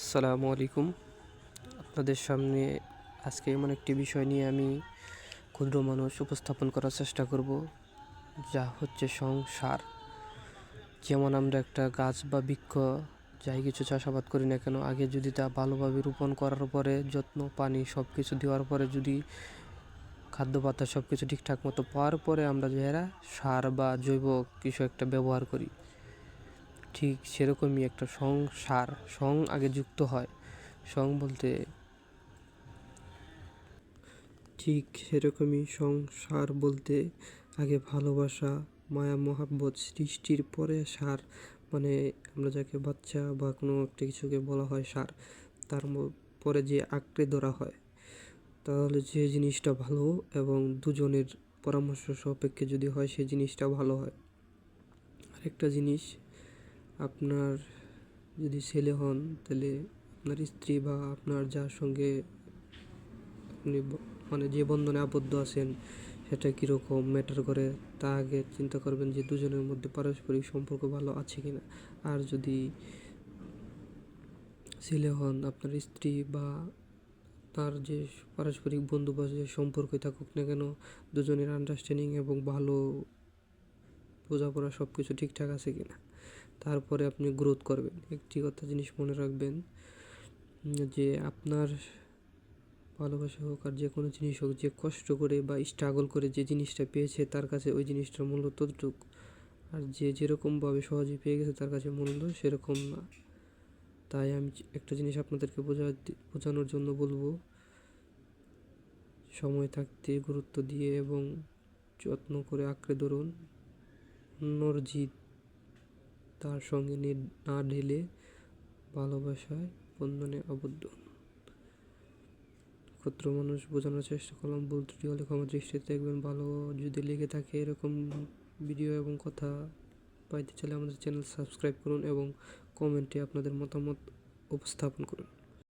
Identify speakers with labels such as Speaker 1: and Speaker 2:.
Speaker 1: আসসালামু আলাইকুম। আপনাদের সামনে আজকে এমন একটি বিষয় নিয়ে আমি ক্ষুদ্র মানুষ উপস্থাপন করার চেষ্টা করব, যা হচ্ছে সংসার। যেমন আমরা একটা গাছ বা বৃক্ষ যাই কিছু চাষাবাদ করি না কেন, আগে যদি তা ভালোভাবে রোপণ করার পরে যত্ন পানি সব কিছু দেওয়ার পরে যদি খাদ্য পাতা সব কিছু ঠিকঠাক মতো পাওয়ার পরে আমরা যারা সার বা জৈব কিছু একটা ব্যবহার করি, ঠিক সেরকমই একটা সংসার আগে যুক্ত হয়। বলতে ঠিক সেরকমই সংসার বলতে আগে ভালোবাসা, মায়া মহাব্বত সৃষ্টির পরে সার, মানে আমরা যাকে বাচ্চা বা কোনো একটা কিছুকে বলা হয় সার, তার পরে যে আঁকড়ে ধরা হয়, তাহলে যে জিনিসটা ভালো এবং দুজনের পরামর্শ সাপেক্ষে যদি হয় সেই জিনিসটা ভালো হয়। আরেকটা জিনিস, আপনার যদি ছেলে হন তাহলে আপনার স্ত্রী বা আপনার যার সঙ্গে আপনি মানে যে বন্ধনে আবদ্ধ আছেন সেটা কীরকম ম্যাটার করে, তা আগে চিন্তা করবেন যে দুজনের মধ্যে পারস্পরিক সম্পর্ক ভালো আছে কিনা। আর যদি ছেলে হন, আপনার স্ত্রী বা তার যে পারস্পরিক বন্ধু বা যে সম্পর্কই থাকুক না কেন, দুজনের আন্ডারস্ট্যান্ডিং এবং ভালো বোঝাপড়া সব কিছু ঠিকঠাক আছে কিনা, তারপরে আপনি গ্রোথ করবেন। একটি কথা জিনিস মনে রাখবেন যে আপনার ভালোবাসা হোক আর যে কোনো জিনিস হোক, যে কষ্ট করে বা স্ট্রাগল করে যে জিনিসটা পেয়েছে তার কাছে ওই জিনিসটার মূল্য ততটুকু, আর যে যেরকমভাবে সহজে পেয়ে গেছে তার কাছে মূল্য সেরকম না। তাই আমি একটা জিনিস আপনাদেরকে বোঝানোর জন্য বলবো, সময় থাকতে গুরুত্ব দিয়ে এবং যত্ন করে আঁকড়ে ধরুন। অন্যর জিত তার সঙ্গে না ঢেলে ভালোবাসায় বন্ধনে আবদ্ধ। ক্ষুদ্র মানুষ বোঝানোর চেষ্টা করলাম, ভুল ত্রুটি হলে ক্ষমা দৃষ্টিতে দেখবেন। ভালো যদি লেগে থাকে এরকম ভিডিও এবং কথা পাইতে চাইলে আমাদের চ্যানেল সাবস্ক্রাইব করুন এবং কমেন্টে আপনাদের মতামত উপস্থাপন করুন।